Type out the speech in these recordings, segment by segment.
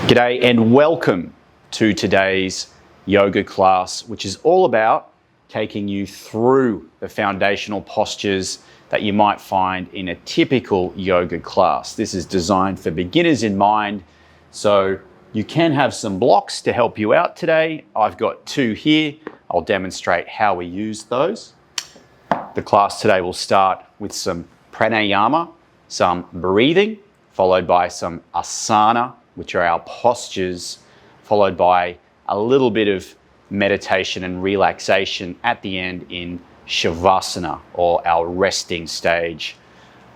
G'day and welcome to today's yoga class, which is all about taking you through the foundational postures that you might find in a typical yoga class. This is designed for beginners in mind, so you can have some blocks to help you out today. I've got two here. I'll demonstrate how we use those. The class today will start with some pranayama, some breathing, followed by some asana, which are our postures, followed by a little bit of meditation and relaxation at the end in shavasana, or our resting stage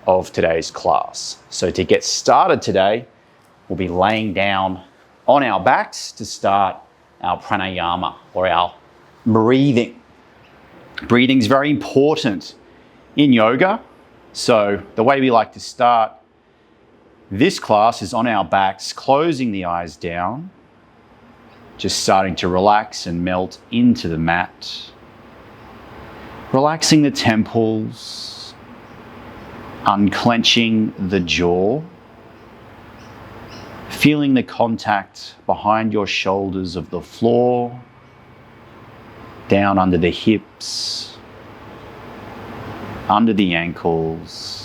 of today's class. So to get started today, we'll be laying down on our backs to start our pranayama, or our breathing. Breathing is very important in yoga. So the way we like to start this class is on our backs, closing the eyes down, just starting to relax and melt into the mat. Relaxing the temples, unclenching the jaw, feeling the contact behind your shoulders of the floor, down under the hips, under the ankles,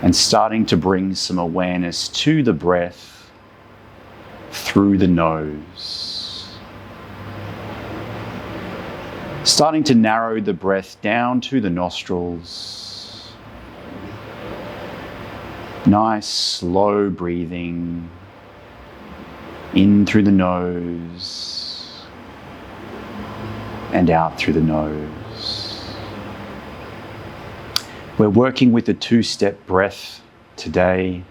and starting to bring some awareness to the breath through the nose. Starting to narrow the breath down to the nostrils. Nice, slow breathing in through the nose and out through the nose. We're working with the two-step breath today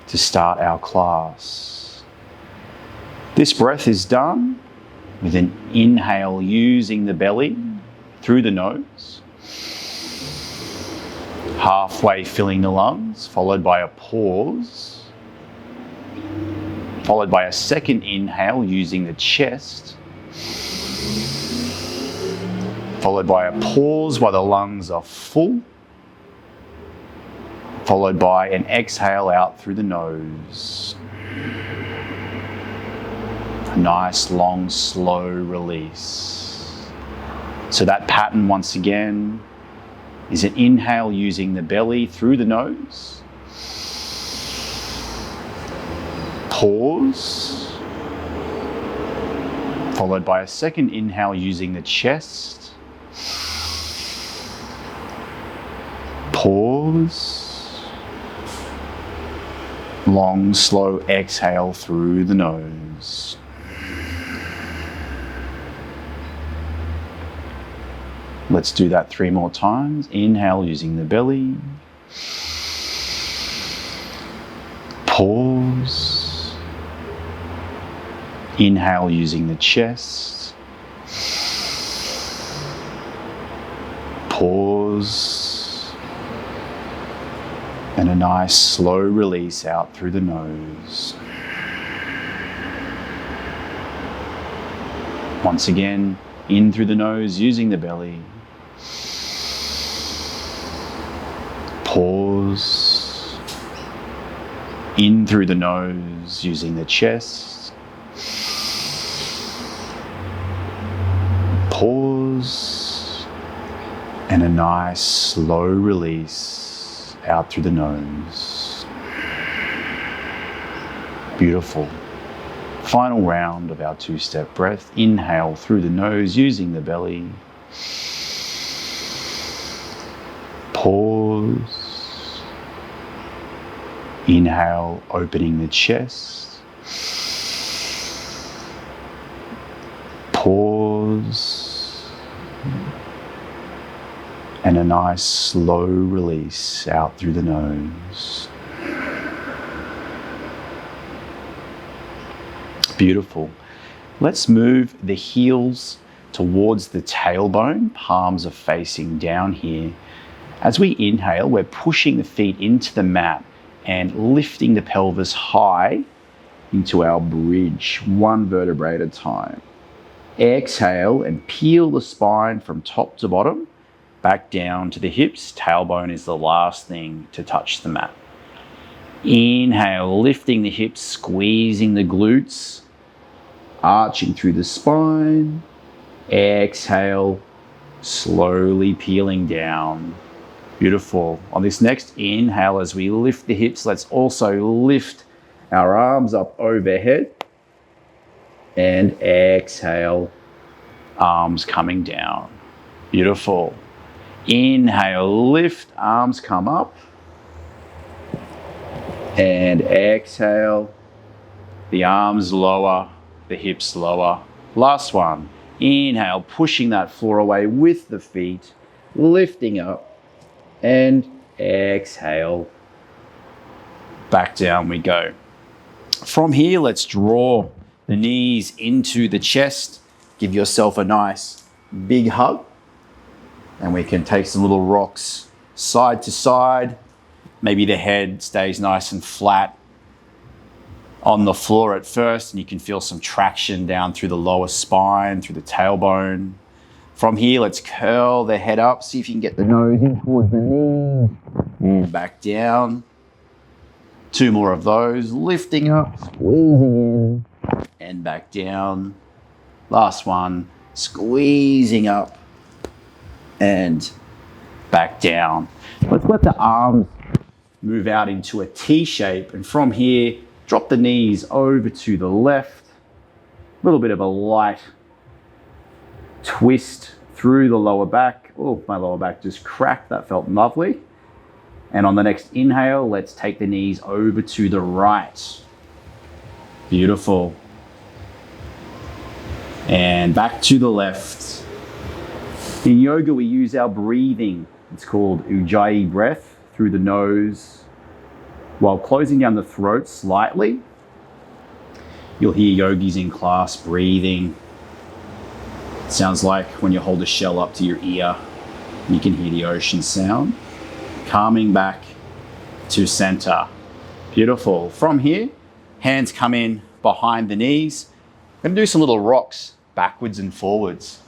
to start our class. This breath is done with an inhale using the belly through the nose, halfway filling the lungs, followed by a pause, followed by a second inhale using the chest, followed by a pause while the lungs are full, followed by an exhale out through the nose. A nice, long, slow release. So that pattern, once again, is an inhale using the belly through the nose. Pause. Followed by a second inhale using the chest. Pause. Long, slow exhale through the nose. Let's do that 3 more times. Inhale using the belly. Pause. Inhale using the chest. Pause. And a nice slow release out through the nose. Once again, in through the nose using the belly. Pause. In through the nose using the chest. Pause. And a nice slow release out through the nose. Beautiful. Final round of our two-step breath. Inhale through the nose using the belly. Pause. Inhale, opening the chest. Pause. And a nice slow release out through the nose. Beautiful. Let's move the heels towards the tailbone. Palms are facing down here. As we inhale, we're pushing the feet into the mat and lifting the pelvis high into our bridge, 1 vertebrae at a time. Exhale and peel the spine from top to bottom, back down to the hips. Tailbone is the last thing to touch the mat. Inhale, lifting the hips, squeezing the glutes, arching through the spine. Exhale, slowly peeling down. Beautiful. On this next inhale, as we lift the hips, let's also lift our arms up overhead. And exhale, arms coming down. Beautiful. Inhale, lift, arms come up. And exhale, the arms lower, the hips lower. Last one. Inhale, pushing that floor away with the feet, lifting up, and exhale, back down we go. From here, let's draw the knees into the chest. Give yourself a nice big hug, and we can take some little rocks side to side. Maybe the head stays nice and flat on the floor at first, and you can feel some traction down through the lower spine, through the tailbone. From here, let's curl the head up. See if you can get the nose in towards the knees and back down. 2 more of those. Lifting up, squeezing in and back down. Last one, squeezing up and back down. Let's let the arms move out into a T shape, and from here, drop the knees over to the left. A little bit of a light twist through the lower back. Oh, my lower back just cracked. That felt lovely. And on the next inhale, let's take the knees over to the right. Beautiful. And back to the left. In yoga, we use our breathing. It's called Ujjayi breath through the nose, while closing down the throat slightly. You'll hear yogis in class breathing. It sounds like when you hold a shell up to your ear, you can hear the ocean sound. Calming back to center. Beautiful. From here, hands come in behind the knees. We're going to do some little rocks backwards and forwards.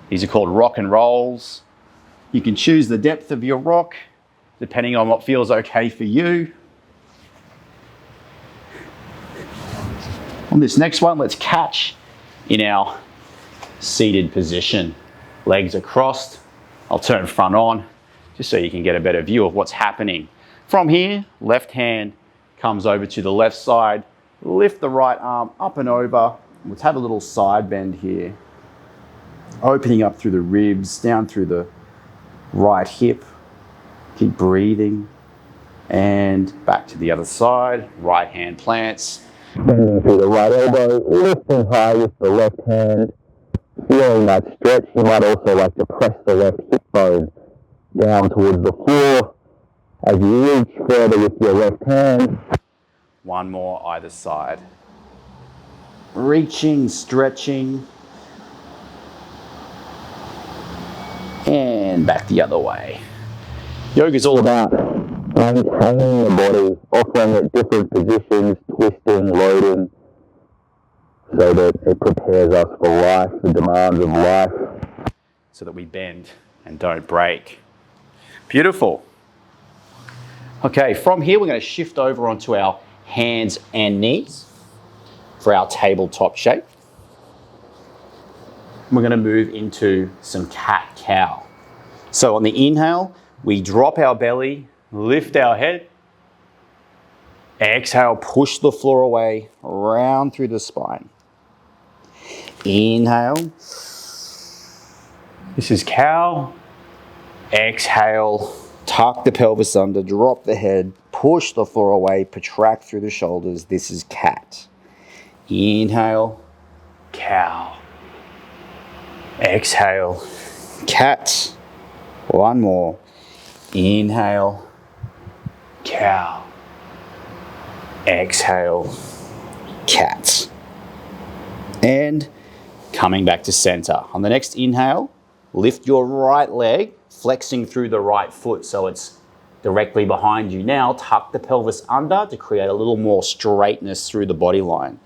These are called rock and rolls. You can choose the depth of your rock depending on what feels okay for you. On this next one, let's catch in our seated position. Legs are crossed. I'll turn front on just so you can get a better view of what's happening. From here, left hand comes over to the left side. Lift the right arm up and over. Let's have a little side bend here. Opening up through the ribs, down through the right hip. Keep breathing. And back to the other side. Right hand plants. Bending through the right elbow, lifting high with the left hand. Feeling that stretch. You might also like to press the left hip bone down towards the floor as you reach further with your left hand. One more either side. Reaching, stretching, and back the other way. Yoga is all about maintaining the body, offering it different positions, twisting, loading, so that it prepares us for life, the demands of life. So that we bend and don't break. Beautiful. Okay, from here we're going to shift over onto our hands and knees for our tabletop shape. We're going to move into some cat-cow. So on the inhale, we drop our belly, lift our head. Exhale, push the floor away, round through the spine. Inhale. This is cow. Exhale, tuck the pelvis under, drop the head, push the floor away, protract through the shoulders. This is cat. Inhale, cow. Exhale, cat. One more. Inhale, cow. Exhale, cat. And coming back to center. On the next inhale, lift your right leg, flexing through the right foot so it's directly behind you. Now tuck the pelvis under to create a little more straightness through the body line.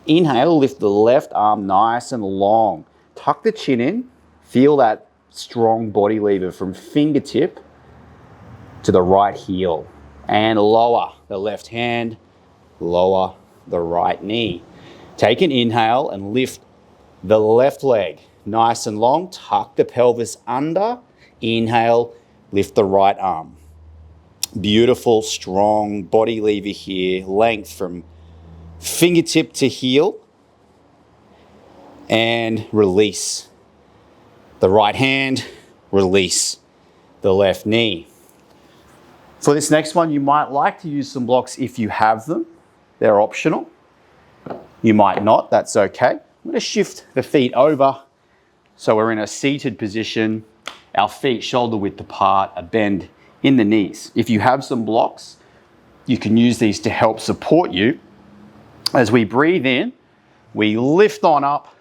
Inhale, lift the left arm nice and long. Tuck the chin in. Feel that strong body lever from fingertip to the right heel. and lower the left hand, lower the right knee. Take an inhale and lift the left leg nice and long, tuck the pelvis under, inhale, lift the right arm. Beautiful, strong body lever here, length from fingertip to heel, and release the right hand, release the left knee. For this next one, you might like to use some blocks if you have them. They're optional. You might not, that's okay. I'm going to shift the feet over so we're in a seated position, our feet shoulder width apart, a bend in the knees. If you have some blocks, you can use these to help support you. As we breathe in, we lift on up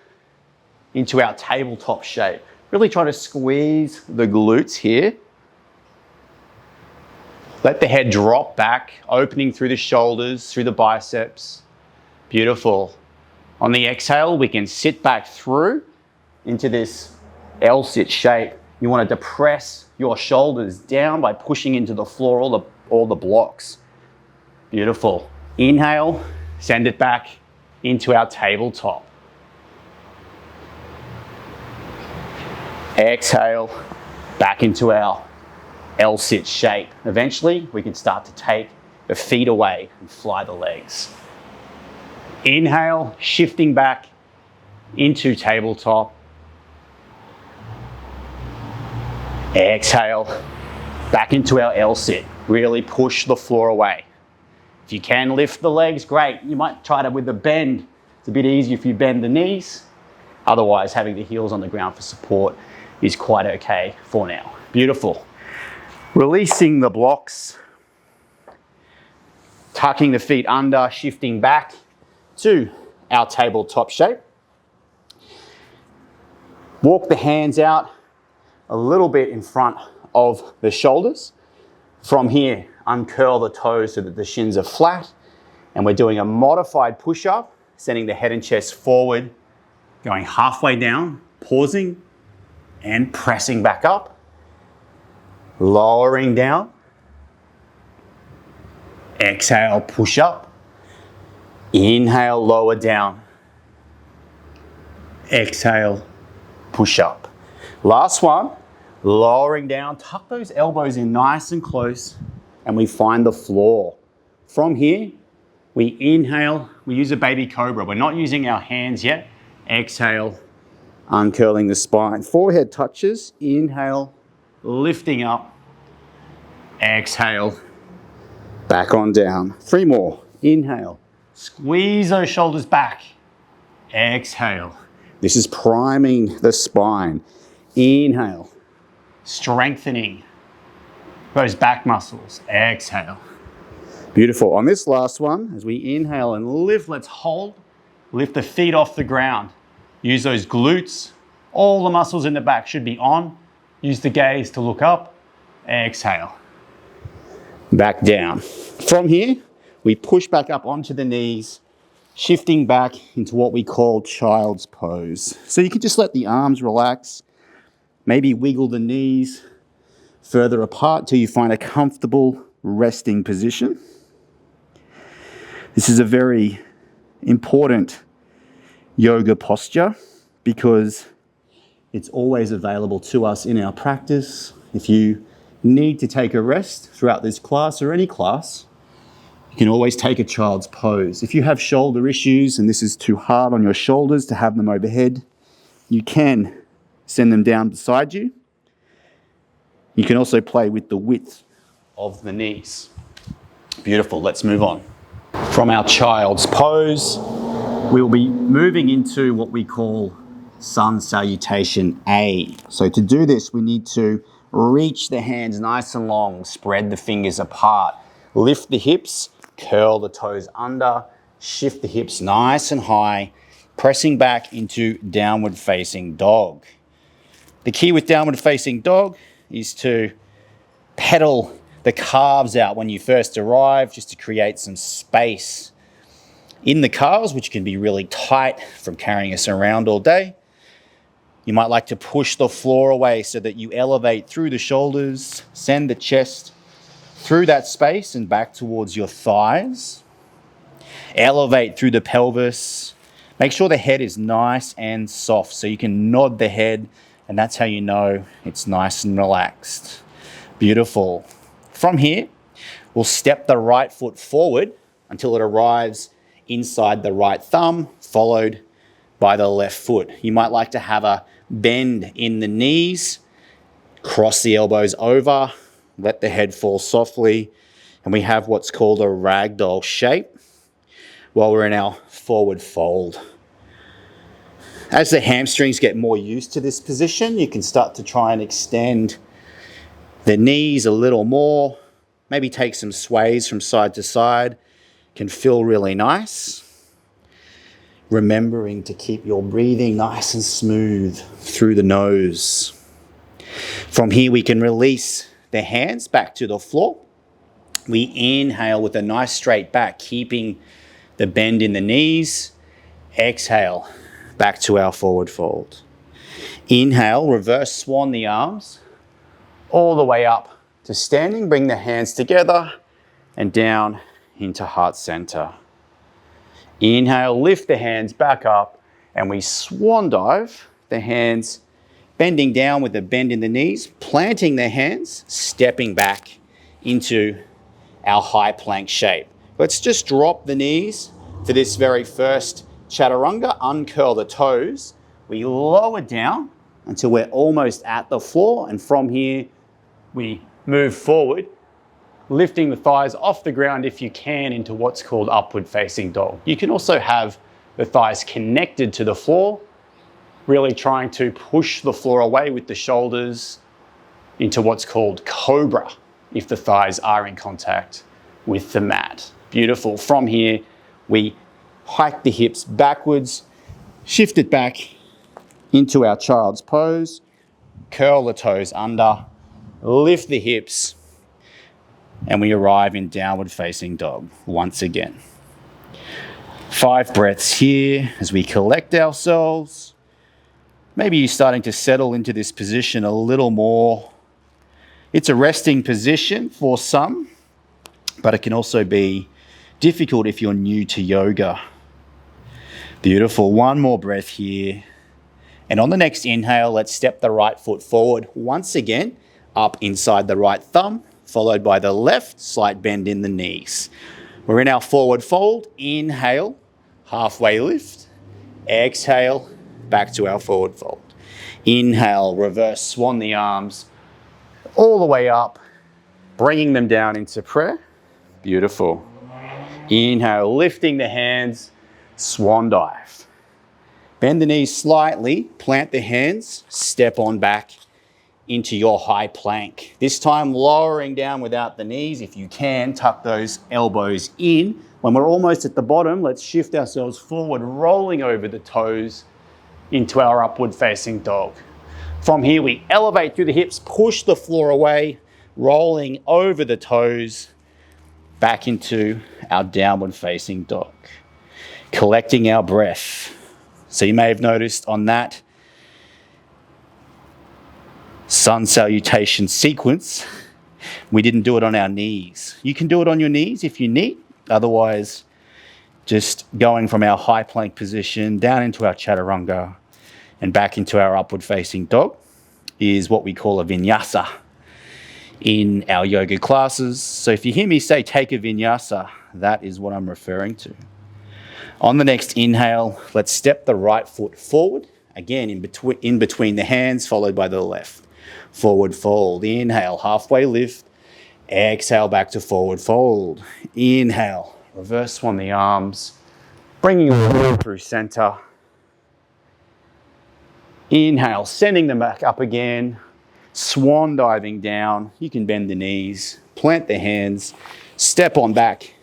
into our tabletop shape. Really try to squeeze the glutes here. Let the head drop back, opening through the shoulders, through the biceps. Beautiful. On the exhale, we can sit back through into this L-sit shape. You want to depress your shoulders down by pushing into the floor, all the blocks. Beautiful. Inhale, send it back into our tabletop. Exhale, back into our L-sit shape. Eventually, we can start to take the feet away and fly the legs. Inhale, shifting back into tabletop. Exhale, back into our L-sit. Really push the floor away. If you can lift the legs, great. You might try to with a bend. It's a bit easier if you bend the knees. Otherwise, having the heels on the ground for support is quite okay for now. Beautiful. Releasing the blocks. Tucking the feet under, shifting back to our tabletop shape. Walk the hands out a little bit in front of the shoulders. From here, uncurl the toes so that the shins are flat. And we're doing a modified push-up, sending the head and chest forward, going halfway down, pausing, and pressing back up. Lowering down. Exhale, push up. Inhale, lower down. Exhale, push up. Last one, lowering down, tuck those elbows in nice and close, and we find the floor. From here, we inhale, we use a baby cobra. We're not using our hands yet. Exhale, uncurling the spine. Forehead touches, inhale, lifting up. Exhale, back on down. 3 more, inhale. Squeeze those shoulders back. Exhale. This is priming the spine. Inhale. Strengthening those back muscles. Exhale. Beautiful. On this last one, as we inhale and lift, let's hold. Lift the feet off the ground. Use those glutes. All the muscles in the back should be on. Use the gaze to look up. Exhale. Back down. From here, we push back up onto the knees, shifting back into what we call child's pose. So you can just let the arms relax, maybe wiggle the knees further apart till you find a comfortable resting position. This is a very important yoga posture because it's always available to us in our practice. If you need to take a rest throughout this class or any class, you can always take a child's pose. If you have shoulder issues and this is too hard on your shoulders to have them overhead, you can send them down beside you. You can also play with the width of the knees. Beautiful, let's move on. From our child's pose, we'll be moving into what we call sun salutation A. So to do this, we need to reach the hands nice and long, spread the fingers apart, lift the hips, curl the toes under, shift the hips nice and high, pressing back into downward facing dog. The key with downward facing dog is to pedal the calves out when you first arrive, just to create some space in the calves, which can be really tight from carrying us around all day. You might like to push the floor away so that you elevate through the shoulders, send the chest through that space and back towards your thighs. Elevate through the pelvis. Make sure the head is nice and soft so you can nod the head, and that's how you know it's nice and relaxed. Beautiful. From here, we'll step the right foot forward until it arrives inside the right thumb, followed by the left foot. You might like to have a bend in the knees, cross the elbows over, let the head fall softly, and we have what's called a ragdoll shape while we're in our forward fold. As the hamstrings get more used to this position, you can start to try and extend the knees a little more, maybe take some sways from side to side, can feel really nice. Remembering to keep your breathing nice and smooth through the nose. From here, we can release the hands back to the floor. We inhale with a nice straight back, keeping the bend in the knees. Exhale, back to our forward fold. Inhale, reverse swan the arms all the way up to standing. Bring the hands together and down into heart center. Inhale, lift the hands back up, and we swan dive the hands, bending down with a bend in the knees, planting the hands, stepping back into our high plank shape. Let's just drop the knees for this very first chaturanga, uncurl the toes. We lower down until we're almost at the floor, and from here we move forward, lifting the thighs off the ground if you can into what's called upward facing dog. You can also have the thighs connected to the floor, really trying to push the floor away with the shoulders into what's called cobra if the thighs are in contact with the mat. Beautiful. From here, we hike the hips backwards, shift it back into our child's pose, curl the toes under, lift the hips, and we arrive in downward facing dog once again. 5 breaths here as we collect ourselves. Maybe you're starting to settle into this position a little more. It's a resting position for some, but it can also be difficult if you're new to yoga. Beautiful. 1 more breath here. And on the next inhale, let's step the right foot forward once again, up inside the right thumb, followed by the left, slight bend in the knees. We're in our forward fold. Inhale, halfway lift. Exhale, back to our forward fold. Inhale, reverse swan the arms all the way up, bringing them down into prayer. Beautiful. Inhale, lifting the hands, swan dive. Bend the knees slightly, plant the hands, step on back into your high plank. This time lowering down without the knees. If you can, tuck those elbows in. When we're almost at the bottom, let's shift ourselves forward, rolling over the toes into our upward facing dog. From here, we elevate through the hips, push the floor away, rolling over the toes, back into our downward facing dog. Collecting our breath. So you may have noticed on that sun salutation sequence, we didn't do it on our knees. You can do it on your knees if you need. Otherwise, just going from our high plank position down into our chaturanga and back into our upward facing dog is what we call a vinyasa in our yoga classes. So if you hear me say take a vinyasa, that is what I'm referring to. On the next inhale, let's step the right foot forward, again in between the hands, followed by the left. Forward fold. Inhale, halfway lift. Exhale, back to forward fold. Inhale, reverse swan the arms, bringing them through center. Inhale, sending them back up again. Swan diving down. You can bend the knees, plant the hands, step on back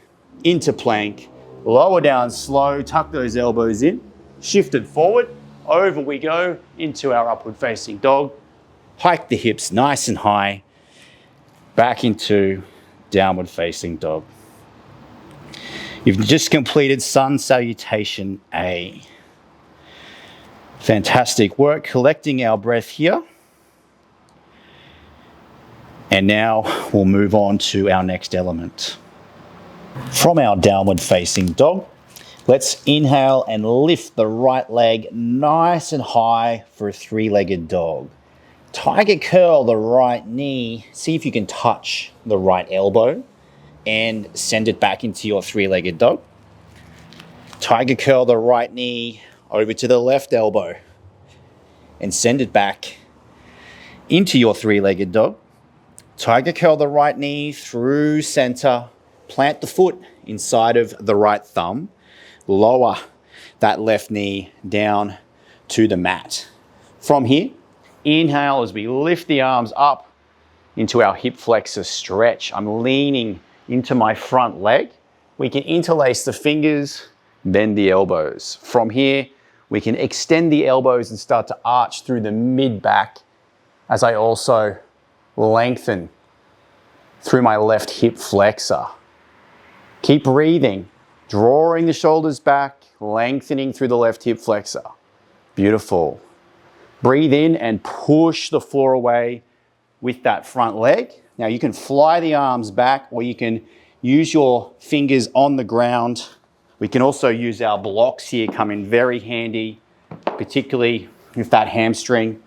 into plank. Lower down slow, tuck those elbows in, shift it forward. Over we go into our upward facing dog. Hike the hips nice and high, back into downward facing dog. You've just completed sun salutation A. Fantastic work collecting our breath here. And now we'll move on to our next element. From our downward facing dog, let's inhale and lift the right leg nice and high for a three-legged dog. Tiger curl the right knee. See if you can touch the right elbow and send it back into your three-legged dog. Tiger curl the right knee over to the left elbow and send it back into your three-legged dog. Tiger curl the right knee through center. Plant the foot inside of the right thumb. Lower that left knee down to the mat. From here, inhale as we lift the arms up into our hip flexor stretch. I'm leaning into my front leg. We can interlace the fingers, bend the elbows. From here, we can extend the elbows and start to arch through the mid-back as I also lengthen through my left hip flexor. Keep breathing, drawing the shoulders back, lengthening through the left hip flexor. Beautiful. Breathe in and push the floor away with that front leg. Now you can fly the arms back or you can use your fingers on the ground. We can also use our blocks here, come in very handy, particularly if that hamstring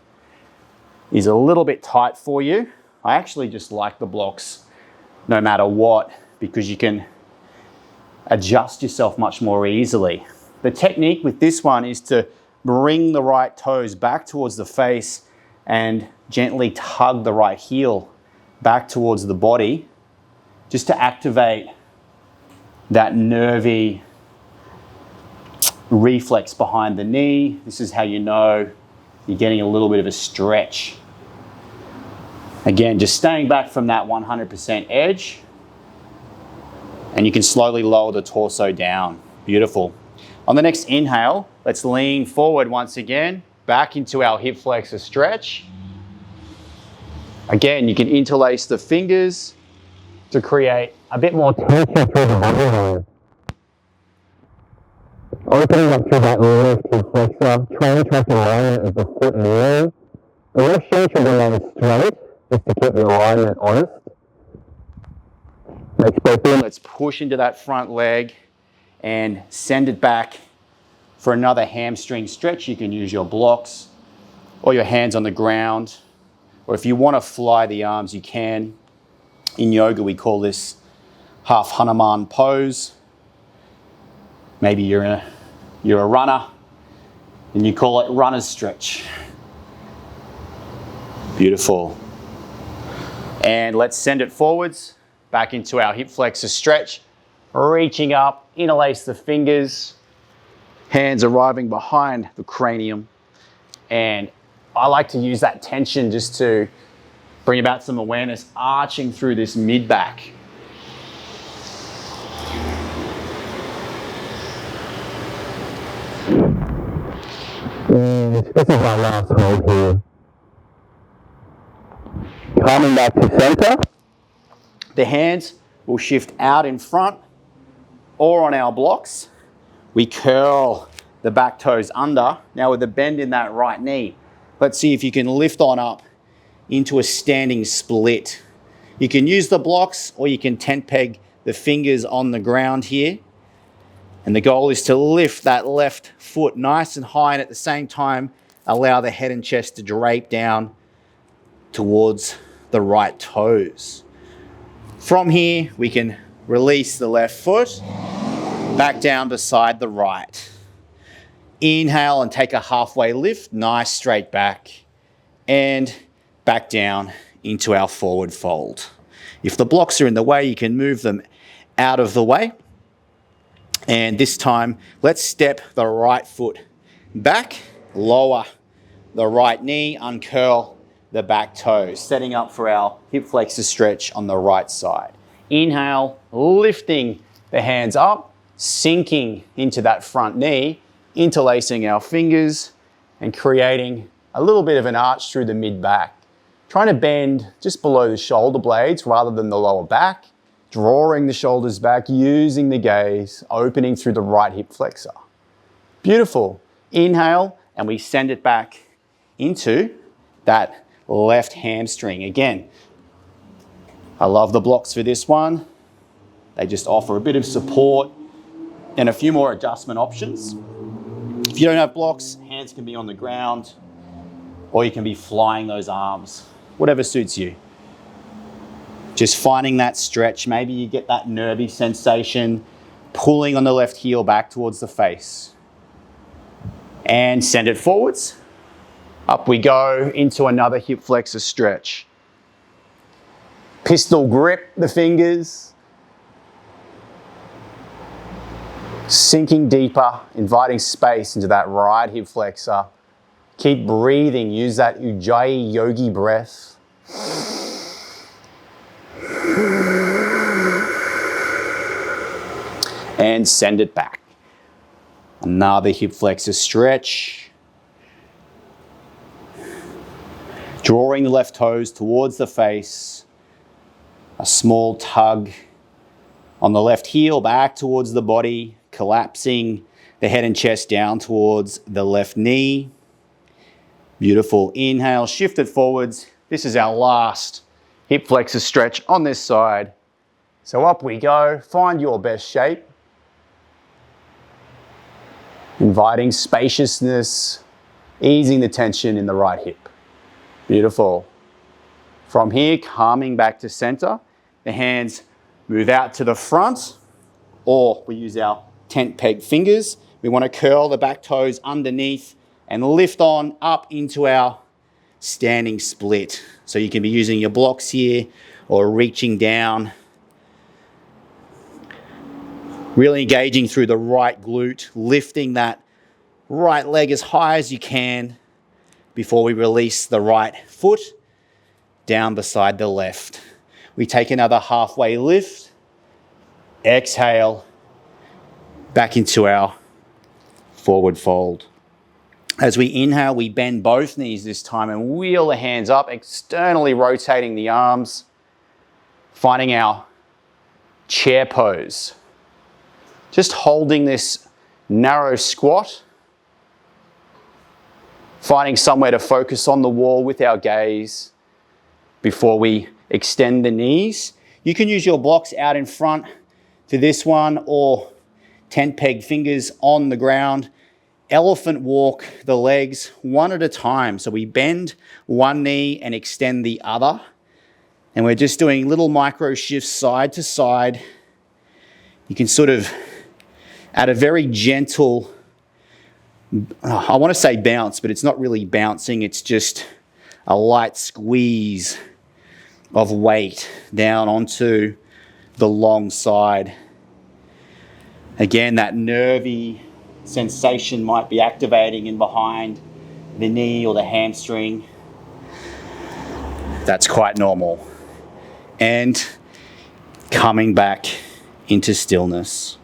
is a little bit tight for you. I actually just like the blocks no matter what because you can adjust yourself much more easily. The technique with this one is to bring the right toes back towards the face and gently tug the right heel back towards the body just to activate that nervy reflex behind the knee. This is how you know you're getting a little bit of a stretch. Again, just staying back from that 100% edge, and you can slowly lower the torso down. Beautiful. On the next inhale, let's lean forward once again, back into our hip flexor stretch. Again, you can interlace the fingers to create a bit more tension through the body. Opening up through that left hip flexor, trying to track the alignment of the foot and knee. The left shin should remain straight, just to keep the alignment honest. Next breath in. Let's push into that front leg and send it back for another hamstring stretch. You can use your blocks or your hands on the ground, or if you want to fly the arms, you can. In yoga, we call this half Hanuman pose. Maybe you're a runner and you call it runner's stretch. Beautiful. And let's send it forwards, back into our hip flexor stretch, reaching up, interlace the fingers, hands arriving behind the cranium. And I like to use that tension just to bring about some awareness, arching through this mid-back. And this is our last hold here. Coming back to center. The hands will shift out in front or on our blocks. We curl the back toes under. Now with the bend in that right knee, let's see if you can lift on up into a standing split. You can use the blocks or you can tent peg the fingers on the ground here. And the goal is to lift that left foot nice and high and at the same time allow the head and chest to drape down towards the right toes. From here, we can release the left foot back down beside the right. Inhale and take a halfway lift, nice straight back, and back down into our forward fold. If the blocks are in the way, you can move them out of the way. And this time, let's step the right foot back, lower the right knee, uncurl the back toes, setting up for our hip flexor stretch on the right side. Inhale, lifting the hands up, sinking into that front knee, interlacing our fingers and creating a little bit of an arch through the mid-back. Trying to bend just below the shoulder blades rather than the lower back, drawing the shoulders back, using the gaze, opening through the right hip flexor. Beautiful. Inhale, and we send it back into that left hamstring. Again, I love the blocks for this one. They just offer a bit of support and a few more adjustment options. If you don't have blocks, hands can be on the ground, or you can be flying those arms, whatever suits you. Just finding that stretch. Maybe you get that nervy sensation, pulling on the left heel back towards the face. And send it forwards. Up we go into another hip flexor stretch. Pistol grip the fingers. Sinking deeper, inviting space into that right hip flexor. Keep breathing, use that Ujjayi yogi breath. And send it back. Another hip flexor stretch. Drawing the left toes towards the face. A small tug on the left heel back towards the body, collapsing the head and chest down towards the left knee. Beautiful. Inhale, shift it forwards. This is our last hip flexor stretch on this side. So up we go. Find your best shape. Inviting spaciousness, easing the tension in the right hip. Beautiful. From here, calming back to center. The hands move out to the front, or we use our tent peg fingers. We want to curl the back toes underneath and lift on up into our standing split. So you can be using your blocks here or reaching down. Really engaging through the right glute, lifting that right leg as high as you can before we release the right foot down beside the left. We take another halfway lift, exhale, back into our forward fold. As we inhale, we bend both knees this time and wheel the hands up, externally rotating the arms, finding our chair pose. Just holding this narrow squat, finding somewhere to focus on the wall with our gaze before we extend the knees. You can use your blocks out in front for this one, or tent peg fingers on the ground. Elephant walk the legs one at a time. So we bend one knee and extend the other. And we're just doing little micro shifts side to side. You can sort of add a very gentle, I want to say bounce, but it's not really bouncing. It's just a light squeeze of weight down onto the long side. Again, that nervy sensation might be activating in behind the knee or the hamstring. That's quite normal. And coming back into stillness.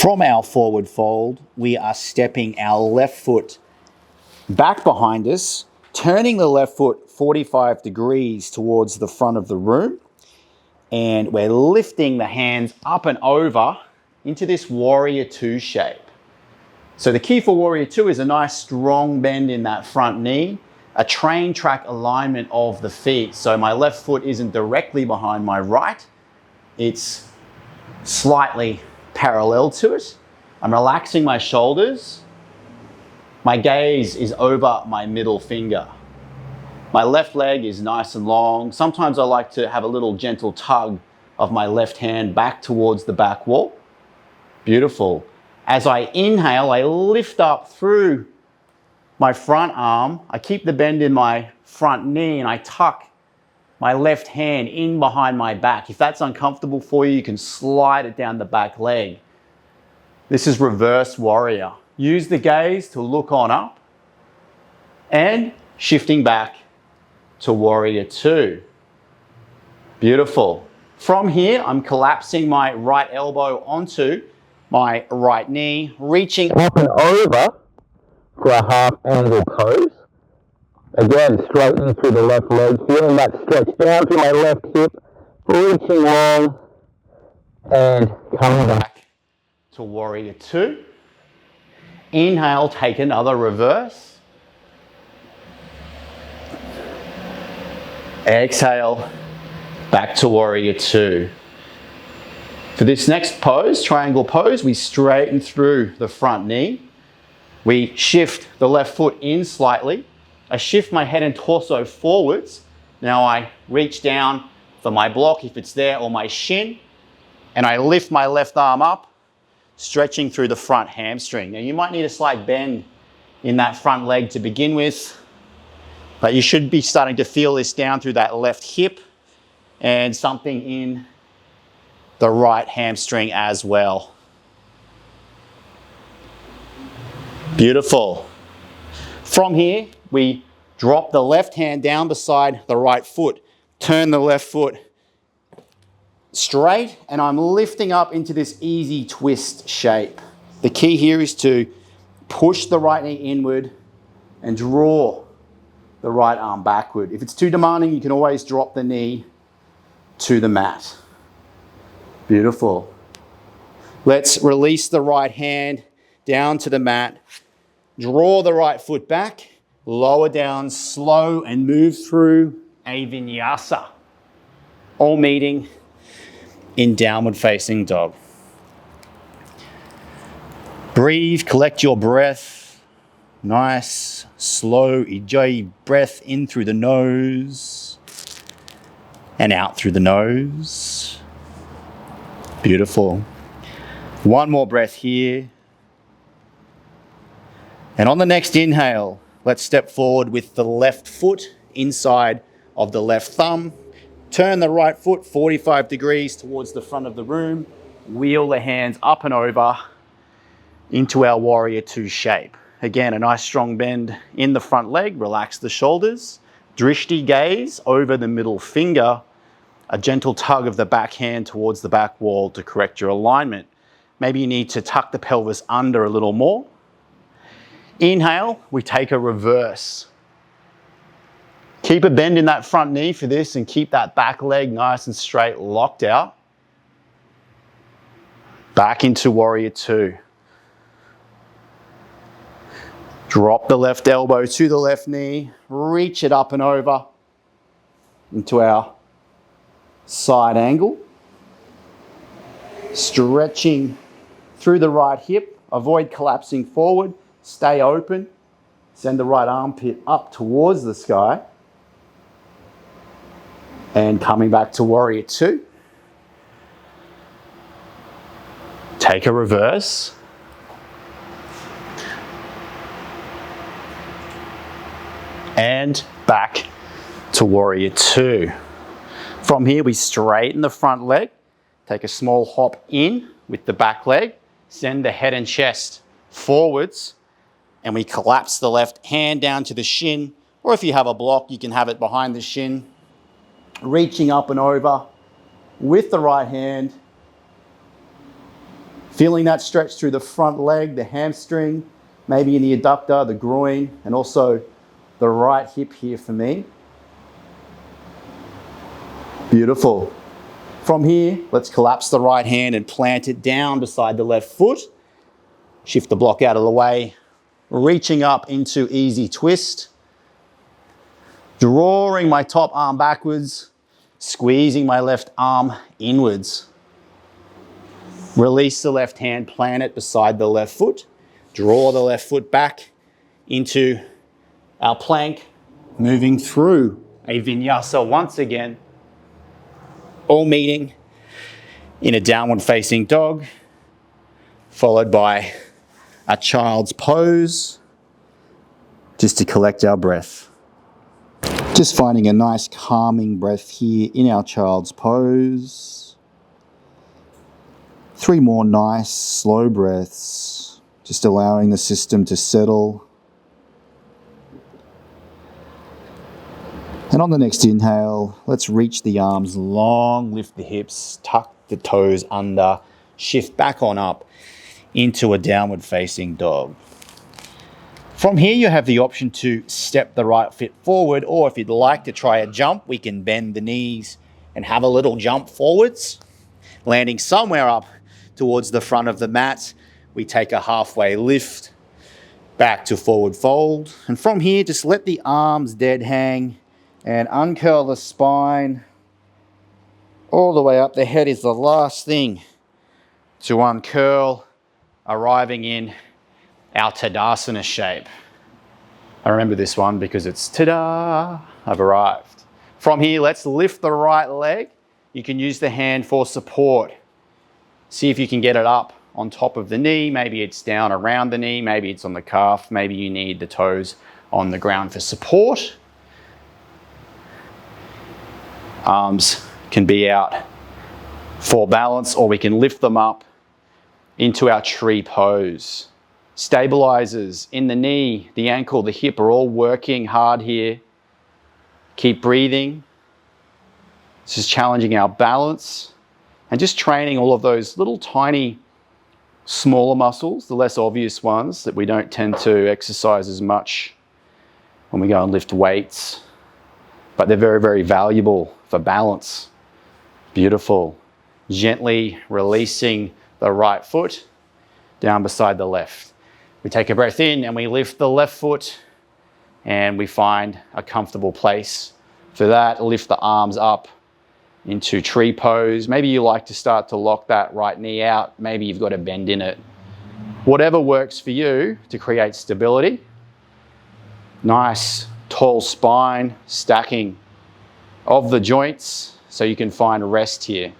From our forward fold, we are stepping our left foot back behind us, turning the left foot 45 degrees towards the front of the room. And we're lifting the hands up and over into this Warrior Two shape. So the key for Warrior Two is a nice strong bend in that front knee, a train track alignment of the feet. So my left foot isn't directly behind my right, it's slightly parallel to it. I'm relaxing my shoulders. My gaze is over my middle finger. My left leg is nice and long. Sometimes I like to have a little gentle tug of my left hand back towards the back wall. Beautiful. As I inhale, I lift up through my front arm. I keep the bend in my front knee and I tuck my left hand in behind my back. If that's uncomfortable for you, you can slide it down the back leg. This is reverse warrior. Use the gaze to look on up and shifting back to Warrior Two. Beautiful. From here, I'm collapsing my right elbow onto my right knee, reaching Up and over for a half angle pose. Again, straightening through the left leg, feeling that stretch down through my left hip, reaching long and coming back to Warrior Two. Inhale, take another reverse. Exhale, back to warrior two. For this next pose, triangle pose, we straighten through the front knee. We shift the left foot in slightly. I shift my head and torso forwards. Now I reach down for my block if it's there, or my shin, and I lift my left arm up, stretching through the front hamstring. Now you might need a slight bend in that front leg to begin with, but you should be starting to feel this down through that left hip and something in the right hamstring as well. Beautiful. From here, we drop the left hand down beside the right foot, turn the left foot straight, and I'm lifting up into this easy twist shape. The key here is to push the right knee inward and draw the right arm backward. If it's too demanding, you can always drop the knee to the mat. Beautiful. Let's release the right hand down to the mat. Draw the right foot back, lower down, slow, and move through a vinyasa. All meeting in downward facing dog. Breathe, collect your breath. Nice, slow, enjoy breath in through the nose and out through the nose. Beautiful. One more breath here. And on the next inhale, let's step forward with the left foot inside of the left thumb. Turn the right foot 45 degrees towards the front of the room. Wheel the hands up and over into our warrior two shape. Again, a nice strong bend in the front leg. Relax the shoulders. Drishti gaze over the middle finger. A gentle tug of the back hand towards the back wall to correct your alignment. Maybe you need to tuck the pelvis under a little more. Inhale, we take a reverse. Keep a bend in that front knee for this and keep that back leg nice and straight, locked out. Back into warrior two. Drop the left elbow to the left knee, reach it up and over into our side angle. Stretching through the right hip, avoid collapsing forward, stay open, send the right armpit up towards the sky. And coming back to warrior two. Take a reverse. And back to warrior two. From here, we straighten the front leg, take a small hop in with the back leg, send the head and chest forwards, and we collapse the left hand down to the shin, or if you have a block, you can have it behind the shin, reaching up and over with the right hand, feeling that stretch through the front leg, the hamstring, maybe in the adductor, the groin, and also the right hip here for me. Beautiful. From here, let's collapse the right hand and plant it down beside the left foot. Shift the block out of the way, reaching up into easy twist. Drawing my top arm backwards, squeezing my left arm inwards. Release the left hand, plant it beside the left foot. Draw the left foot back into our plank, moving through a vinyasa once again. All meeting in a downward facing dog, followed by a child's pose, just to collect our breath. Just finding a nice calming breath here in our child's pose. 3 more nice slow breaths, just allowing the system to settle. And on the next inhale, let's reach the arms long, lift the hips, tuck the toes under, shift back on up into a downward facing dog. From here, you have the option to step the right foot forward, or if you'd like to try a jump, we can bend the knees and have a little jump forwards, landing somewhere up towards the front of the mat. We take a halfway lift back to forward fold. And from here, just let the arms dead hang, and uncurl the spine all the way up. The head is the last thing to uncurl, arriving in our Tadasana shape. I remember this one because it's ta-da, I've arrived. From here, let's lift the right leg. You can use the hand for support. See if you can get it up on top of the knee. Maybe it's down around the knee, maybe it's on the calf, maybe you need the toes on the ground for support. Arms can be out for balance, or we can lift them up into our tree pose. Stabilizers in the knee, the ankle, the hip are all working hard here. Keep breathing. This is challenging our balance and just training all of those little tiny smaller muscles, the less obvious ones that we don't tend to exercise as much when we go and lift weights, but they're very, very valuable for balance. Beautiful. Gently releasing the right foot down beside the left. We take a breath in and we lift the left foot and we find a comfortable place. For that, lift the arms up into tree pose. Maybe you like to start to lock that right knee out. Maybe you've got a bend in it. Whatever works for you to create stability. Nice tall spine, stacking of the joints so you can find rest here.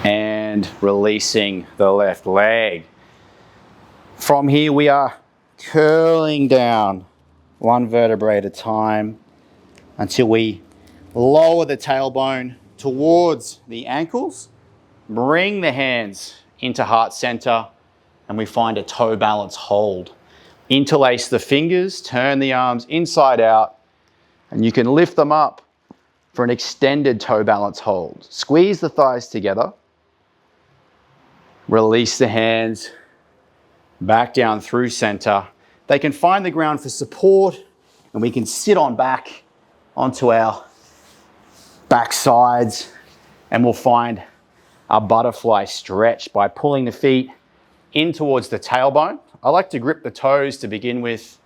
And releasing the left leg. From here we are curling down one vertebrae at a time until we lower the tailbone towards the ankles, bring the hands into heart center, and we find a toe balance hold. Interlace the fingers, turn the arms inside out, and you can lift them up for an extended toe balance hold. Squeeze the thighs together. Release the hands back down through center. They can find the ground for support, and we can sit on back onto our back sides, and we'll find a butterfly stretch by pulling the feet in towards the tailbone. I like to grip the toes to begin with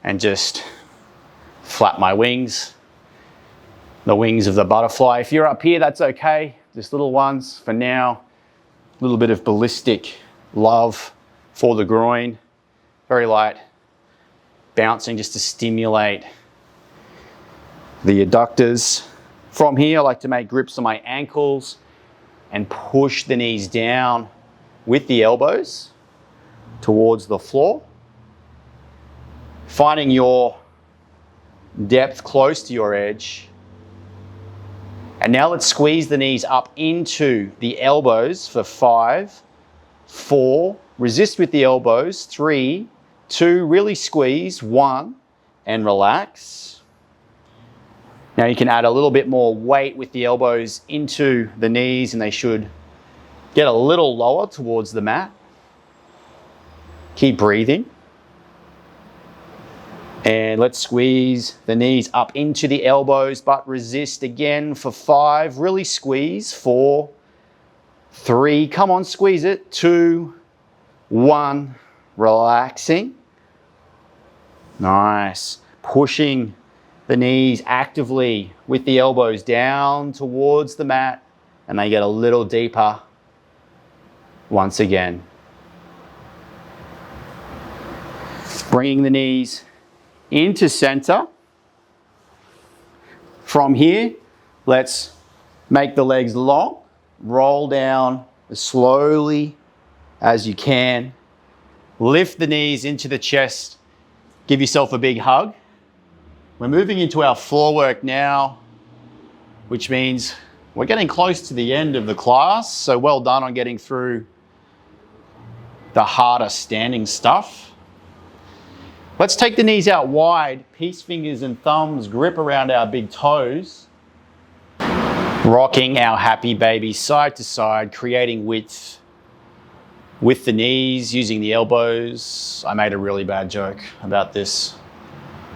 and just flap my wings, the wings of the butterfly. If you're up here, that's okay. Just little ones for now. A little bit of ballistic love for the groin. Very light bouncing just to stimulate the adductors. From here, I like to make grips on my ankles and push the knees down with the elbows towards the floor. Finding your depth close to your edge. And now let's squeeze the knees up into the elbows for 5, 4, resist with the elbows, 3, 2, really squeeze, 1, and relax. Now you can add a little bit more weight with the elbows into the knees, and they should get a little lower towards the mat. Keep breathing. And let's squeeze the knees up into the elbows, but resist again for 5. Really squeeze. 4, 3. Come on, squeeze it. 2, 1. Relaxing. Nice. Pushing the knees actively with the elbows down towards the mat, and they get a little deeper once again. Bringing the knees into center. From here, let's make the legs long. Roll down as slowly as you can. Lift the knees into the chest. Give yourself a big hug. We're moving into our floor work now, which means we're getting close to the end of the class. So well done on getting through the harder standing stuff. Let's take the knees out wide, peace fingers and thumbs grip around our big toes. Rocking our happy baby side to side, creating width with the knees, using the elbows. I made a really bad joke about this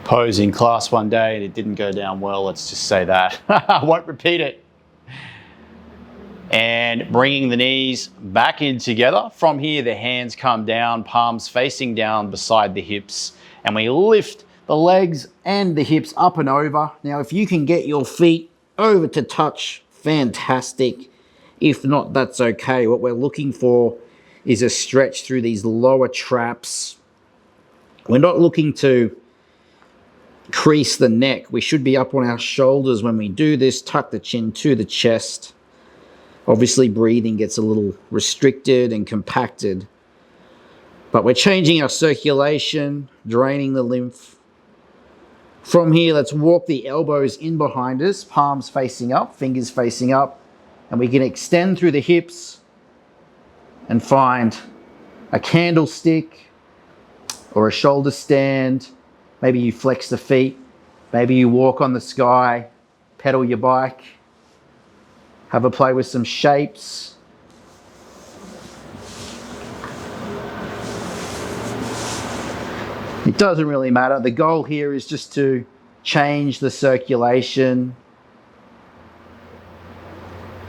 pose in class one day and it didn't go down well, let's just say that. I won't repeat it. And bringing the knees back in together. From here, the hands come down, palms facing down beside the hips. and we lift the legs and the hips up and over. Now, if you can get your feet over to touch, fantastic. If not, that's okay. What we're looking for is a stretch through these lower traps. We're not looking to crease the neck. We should be up on our shoulders when we do this. Tuck the chin to the chest. Obviously, breathing gets a little restricted and compacted. But we're changing our circulation, draining the lymph. From here, let's walk the elbows in behind us, palms facing up, fingers facing up, and we can extend through the hips and find a candlestick or a shoulder stand. Maybe you flex the feet, maybe you walk on the sky, pedal your bike, have a play with some shapes. It doesn't really matter. The goal here is just to change the circulation.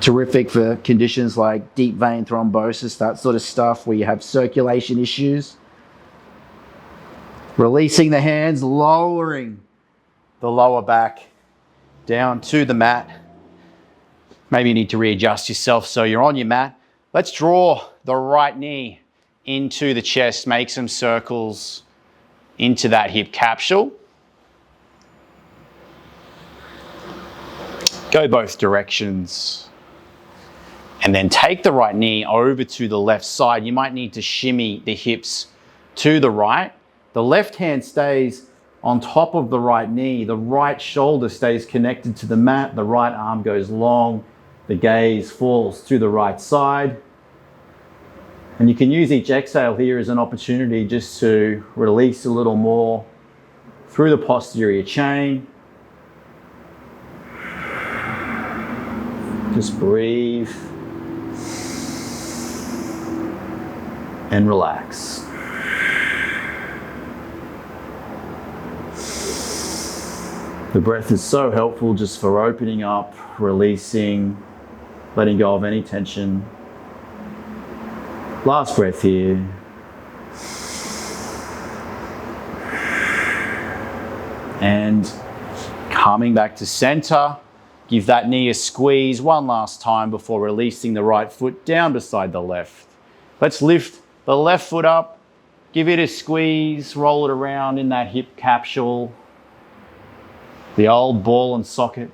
Terrific for conditions like deep vein thrombosis, that sort of stuff, where you have circulation issues. Releasing the hands, lowering the lower back down to the mat. Maybe you need to readjust yourself so you're on your mat. Let's draw the right knee into the chest, make some circles into that hip capsule. Go both directions. And then take the right knee over to the left side. You might need to shimmy the hips to the right. The left hand stays on top of the right knee. The right shoulder stays connected to the mat. The right arm goes long. The gaze falls to the right side. And you can use each exhale here as an opportunity just to release a little more through the posterior chain. Just breathe and relax. The breath is so helpful just for opening up, releasing, letting go of any tension. Last breath here. And coming back to center, give that knee a squeeze one last time before releasing the right foot down beside the left. Let's lift the left foot up, give it a squeeze, roll it around in that hip capsule. The old ball and socket.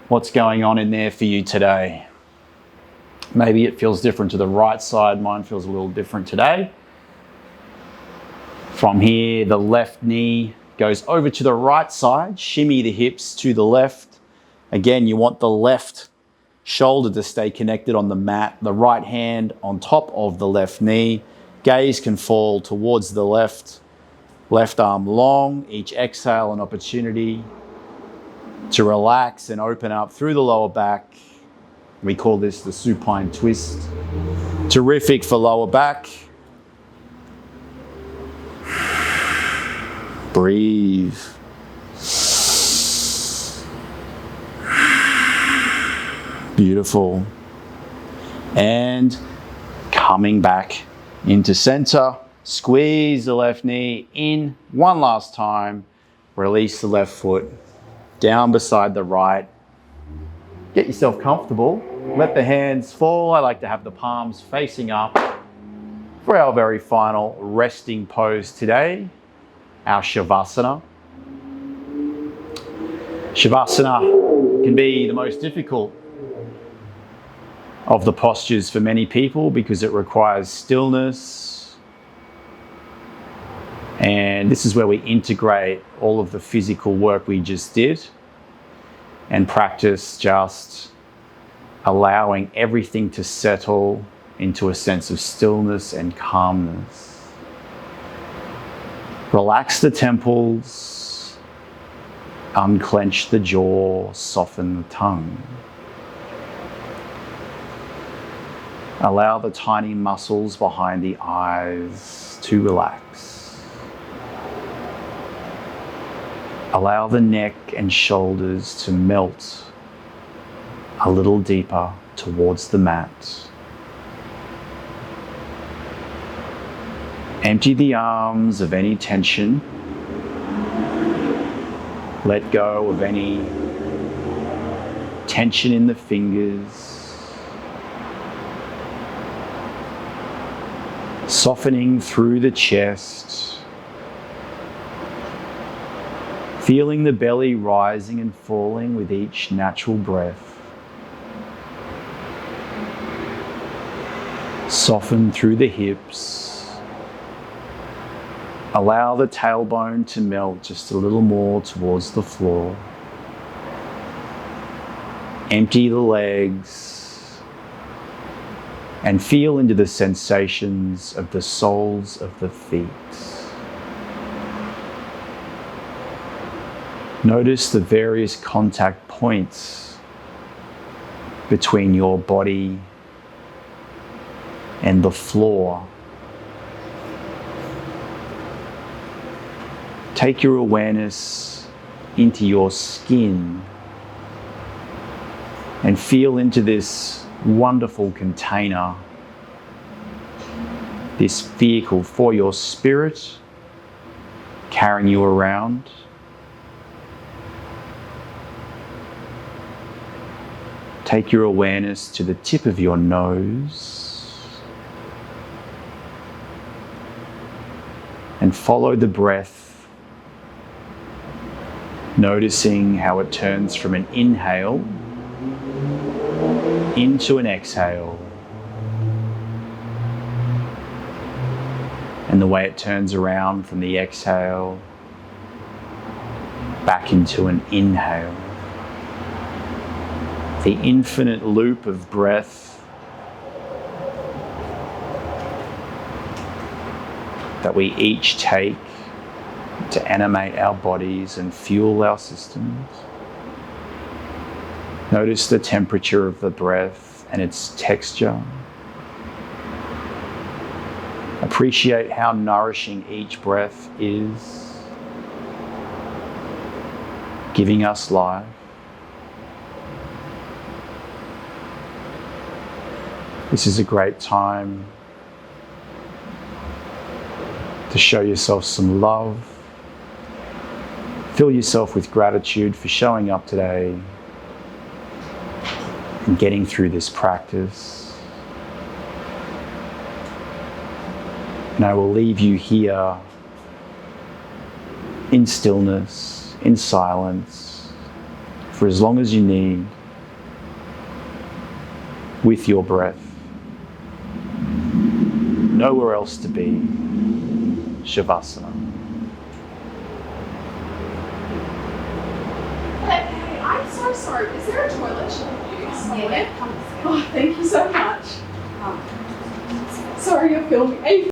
What's going on in there for you today? Maybe it feels different to the right side. Mine feels a little different today. From here, the left knee goes over to the right side. Shimmy the hips to the left. Again, you want the left shoulder to stay connected on the mat. The right hand on top of the left knee. Gaze can fall towards the left. Left arm long. Each exhale, an opportunity to relax and open up through the lower back. We call this the supine twist. Terrific for lower back. Breathe. Beautiful. And coming back into center. Squeeze the left knee in one last time. Release the left foot down beside the right. Get yourself comfortable. Let the hands fall. I like to have the palms facing up for our very final resting pose today, our Shavasana. Shavasana can be the most difficult of the postures for many people because it requires stillness. And this is where we integrate all of the physical work we just did and practice just allowing everything to settle into a sense of stillness and calmness. Relax the temples, unclench the jaw, soften the tongue. Allow the tiny muscles behind the eyes to relax. Allow the neck and shoulders to melt a little deeper towards the mat. Empty the arms of any tension. Let go of any tension in the fingers. Softening through the chest. Feeling the belly rising and falling with each natural breath. Soften through the hips. Allow the tailbone to melt just a little more towards the floor. Empty the legs and feel into the sensations of the soles of the feet. Notice the various contact points between your body and the floor. Take your awareness into your skin and feel into this wonderful container, this vehicle for your spirit, carrying you around. Take your awareness to the tip of your nose and follow the breath, noticing how it turns from an inhale into an exhale, and the way it turns around from the exhale back into an inhale. The infinite loop of breath that we each take to animate our bodies and fuel our systems. Notice the temperature of the breath and its texture. Appreciate how nourishing each breath is, giving us life. This is a great time to show yourself some love. Fill yourself with gratitude for showing up today and getting through this practice. And I will leave you here in stillness, in silence, for as long as you need, with your breath. Nowhere else to be. Shavasana. Hey, I'm so sorry. Is there a toilet she can use? Yeah. Oh, thank you so much. Sorry, you're filming.